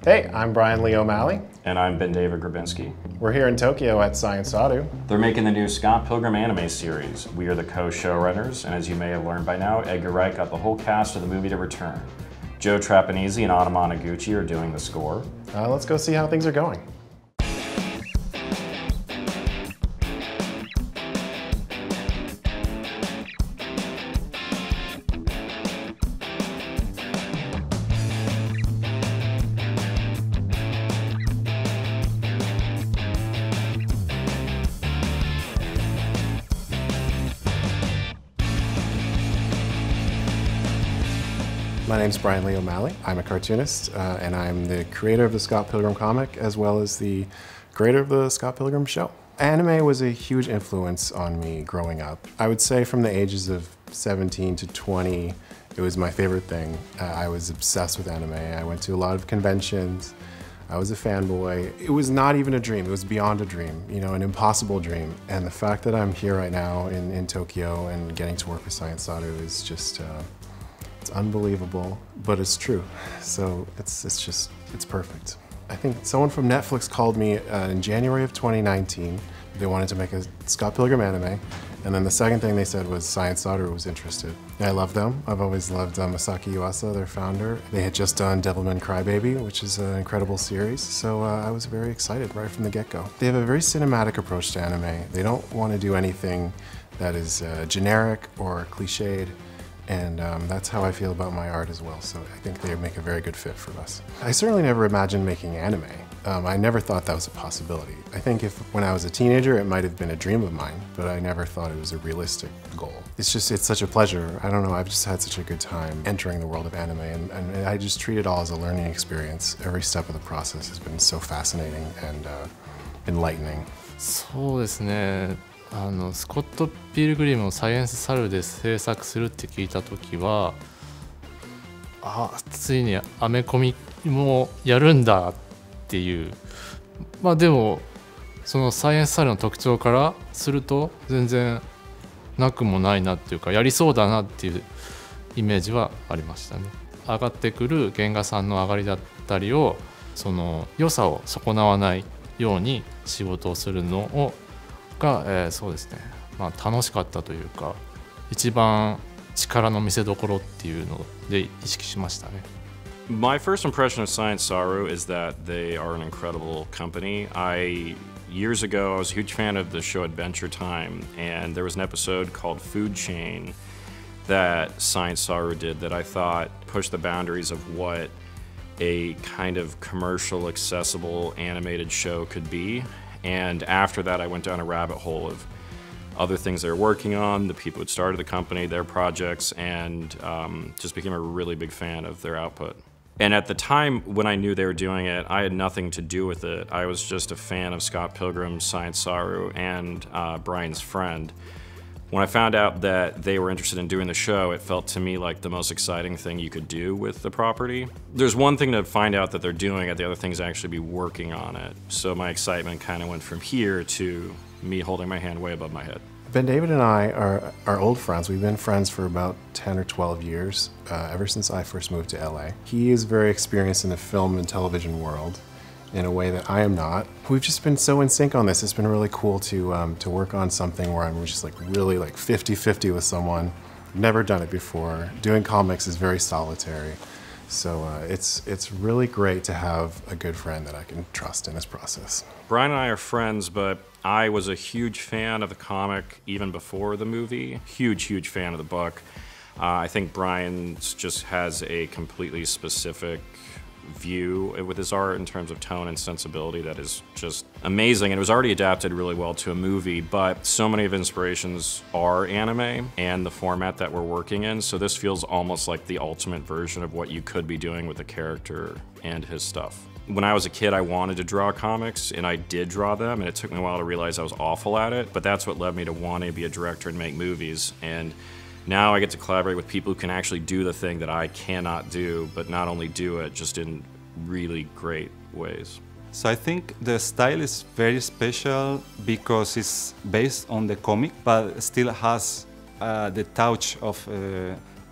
Hey, I'm Brian Lee O'Malley. And I'm Ben David Grabinski. We're here in Tokyo at Science Saru. They're making the new Scott Pilgrim anime series. We are the co-showrunners, and as you may have learned by now, Edgar Wright got the whole cast of the movie to return. Joe Trapanese and Anna Monoguchi are doing the score. Let's go see how things are going. My name's Brian Lee O'Malley. I'm a cartoonist, and I'm the creator of the Scott Pilgrim comic, as well as the creator of the Scott Pilgrim show. Anime was a huge influence on me growing up. I would say from the ages of 17 to 20, it was my favorite thing. I was obsessed with anime. I went to a lot of conventions. I was a fanboy. It was not even a dream. It was beyond a dream, you know, an impossible dream. And the fact that I'm here right now in Tokyo and getting to work with Science Saru is just, it's unbelievable, but it's true. So it's perfect. I think someone from Netflix called me in January of 2019. They wanted to make a Scott Pilgrim anime. And then the second thing they said was Science Saru was interested. And I love them. I've always loved Masaki Yuasa, their founder. They had just done Devilman Crybaby, which is an incredible series. So I was very excited right from the get-go. They have a very cinematic approach to anime. They don't want to do anything that is generic or cliched. And that's how I feel about my art as well, so I think they make a very good fit for us. I certainly never imagined making anime. I never thought that was a possibility. I think when I was a teenager, it might have been a dream of mine, but I never thought it was a realistic goal. It's such a pleasure. I don't know, I've just had such a good time entering the world of anime, and I just treat it all as a learning experience. Every step of the process has been so fascinating and enlightening. そうですね。スコット・ピルグリムをサイエンスサルで制作するって聞いた時はついにアメコミもやるんだっていうまあでもそのサイエンスサルの特徴からすると全然なくもないなっていうかやりそうだなっていうイメージはありましたね。上がってくる原画さんの上がりだったりをその良さを損なわないように仕事をするのをが、そうですね、まあ、楽しかったというか一番力の見せ所っていうので意識しましたね。My first impression of Science Saru is that they are an incredible company. Years ago, I was a huge fan of the show Adventure Time, and there was an episode called Food Chain that Science Saru did that I thought pushed the boundaries of what a kind of commercial, accessible, animated show could be. And after that, I went down a rabbit hole of other things they were working on, the people who had started the company, their projects, and just became a really big fan of their output. And at the time when I knew they were doing it, I had nothing to do with it. I was just a fan of Scott Pilgrim, Science Saru, and Brian's friend. When I found out that they were interested in doing the show, it felt to me like the most exciting thing you could do with the property. There's one thing to find out that they're doing it, the other thing is actually be working on it. So my excitement kind of went from here to me holding my hand way above my head. Ben David and I are old friends. We've been friends for about 10 or 12 years, ever since I first moved to LA. He is very experienced in the film and television world in a way that I am not. We've just been so in sync on this. It's been really cool to work on something where I'm just like really like 50-50 with someone. Never done it before. Doing comics is very solitary. So it's really great to have a good friend that I can trust in this process. Brian and I are friends, but I was a huge fan of the comic even before the movie. Huge fan of the book. I think Brian just has a completely specific view with his art in terms of tone and sensibility that is just amazing. And it was already adapted really well to a movie, but so many of inspirations are anime and the format that we're working in, so this feels almost like the ultimate version of what you could be doing with the character and his stuff. When I was a kid, I wanted to draw comics, and I did draw them, and it took me a while to realize I was awful at it, but that's what led me to want to be a director and make movies. And now I get to collaborate with people who can actually do the thing that I cannot do, but not only do it, just in really great ways. So I think the style is very special because it's based on the comic, but still has the touch of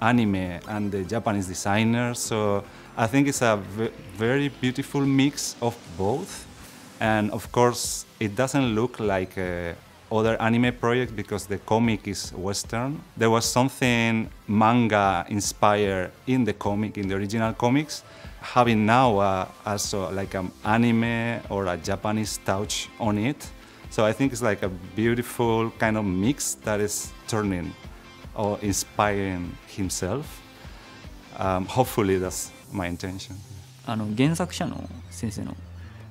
anime and the Japanese designer. So I think it's a very beautiful mix of both. And of course, it doesn't look like other anime projects because the comic is Western. There was something manga inspired in the comic, in the original comics. Having now also like an anime or a Japanese touch on it. So I think it's like a beautiful kind of mix that is turning or inspiring himself. Hopefully that's my intention. 原作者の先生の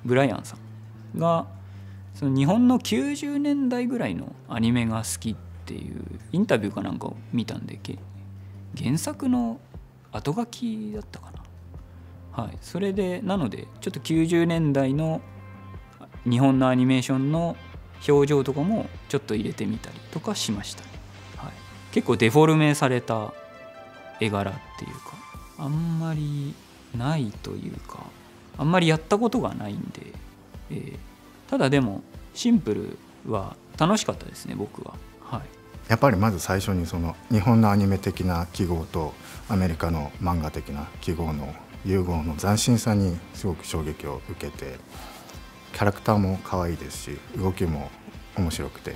ブライアンさんがその日本の90年代ぐらいのアニメが好きっていうインタビューかなんかを見たんで、原作の後書きだったかな。はい、それでなのでちょっと90年代の日本のアニメーションの表情とかもちょっと入れてみたりとかしました。はい、結構デフォルメされた絵柄っていうか、あんまりないというか、あんまりやったことがないんで、ただでもシンプルは楽しかったですね、僕は。はい、やっぱりまず最初にその日本のアニメ的な記号とアメリカの漫画的な記号の融合の斬新さにすごく衝撃を受けて、キャラクターも可愛いですし動きも面白くて、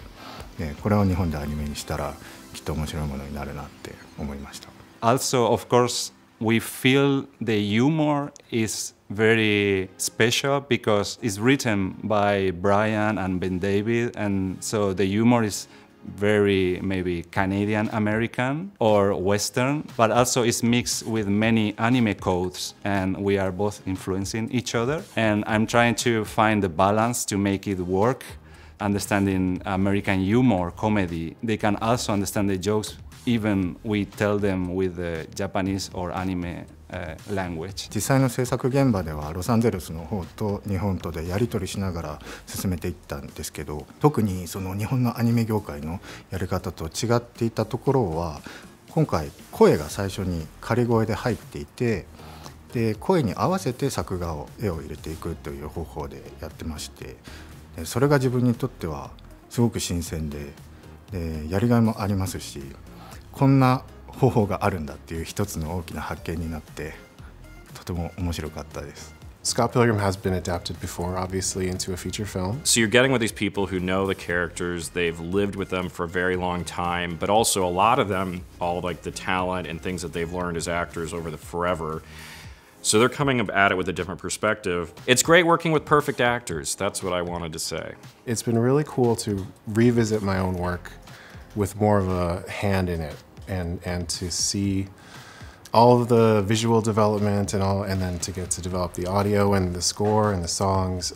これを日本でアニメにしたらきっと面白いものになるなって思いました。Also, of course, we feel the humor is very special because it's written by Brian and Ben David, and so the humor is very maybe Canadian American or Western, but also it's mixed with many anime codes, and we are both influencing each other. And I'm trying to find the balance to make it work. Understanding American humor, comedy, they can also understand the jokes even we tell them with the Japanese or anime language. 実際の制作現場ではロサンゼルスの方と日本とでやり取りしながら進めていったんですけど、特にその日本のアニメ業界のやり方と違っていたところは、今回声が最初に仮声で入っていて、で声に合わせて作画を絵を入れていくという方法でやってまして、それが自分にとってはすごく新鮮で、やりがいもありますし、こんな方法があるんだっていう一つの大きな発見になって、とても面白かったです。Scott Pilgrim has been adapted before, obviously, into a feature film. So you're getting with these people who know the characters, they've lived with them for a very long time, but also a lot of them, all like the talent and things that they've learned as actors over the forever. So they're coming at it with a different perspective. It's great working with perfect actors. That's what I wanted to say. It's been really cool to revisit my own work with more of a hand in it, and to see all of the visual development and then to get to develop the audio and the score and the songs.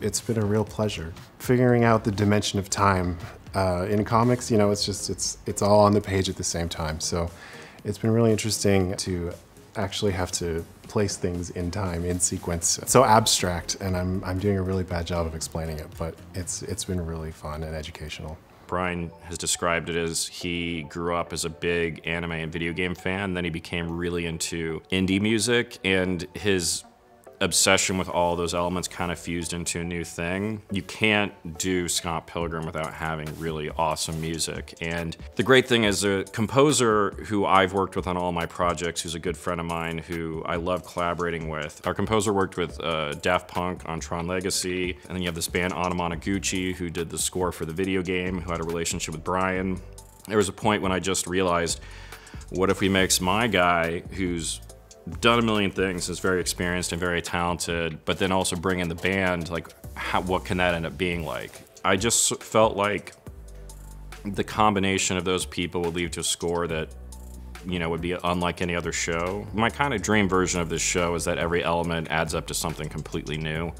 It's been a real pleasure. Figuring out the dimension of time in comics, you know, it's all on the page at the same time. So it's been really interesting to actually have to place things in time, in sequence. It's so abstract, and I'm doing a really bad job of explaining it, but it's been really fun and educational. Brian has described it as he grew up as a big anime and video game fan, then he became really into indie music, and his obsession with all those elements kind of fused into a new thing. You can't do Scott Pilgrim without having really awesome music. And the great thing is a composer who I've worked with on all my projects, who's a good friend of mine, who I love collaborating with. Our composer worked with Daft Punk on Tron Legacy, and then you have this band Anamanaguchi who did the score for the video game, who had a relationship with Brian. There was a point when I just realized, what if we mix my guy, who's done a million things, is very experienced and very talented, but then also bring in the band, like what can that end up being like? I just felt like the combination of those people would lead to a score that, you know, would be unlike any other show. My kind of dream version of this show is that every element adds up to something completely new,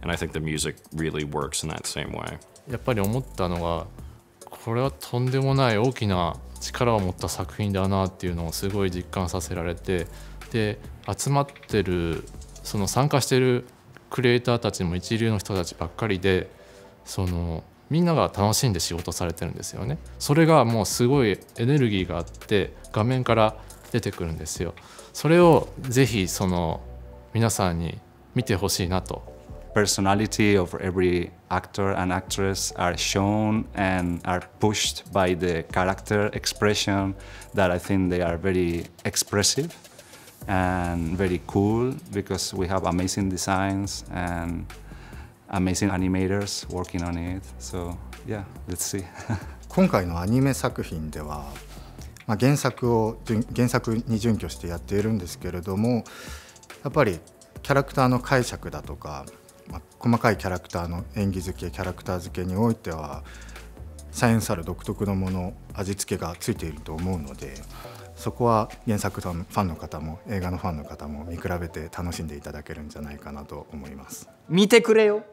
and I think the music really works in that same way. やっぱり思ったのが、これはとんでもない大きな力を持った作品だなっていうのをすごい実感させられて、で集まってるその参加してるクリエイターたちも一流の人たちばっかりで、そのみんなが楽しんで仕事されてるんですよね。それがもうすごいエネルギーがあって画面から出てくるんですよ。それをぜひその皆さんに見てほしいなと。Personality of every actor and actress are shown and are pushed by the character expression that I think they are very expressive. and very cool because we have amazing designs and amazing animators working on it. So yeah, let's see. 今回のアニメ作品では、原作に準拠してやっているんですけれども、やっぱりキャラクターの解釈だとか、細かいキャラクターの演技付け、キャラクター付けにおいてはサイエンスサル独特のもの、味付けがついていると思うので、そこは原作ファンの方も映画のファンの方も見比べて楽しんでいただけるんじゃないかなと思います。見てくれよ。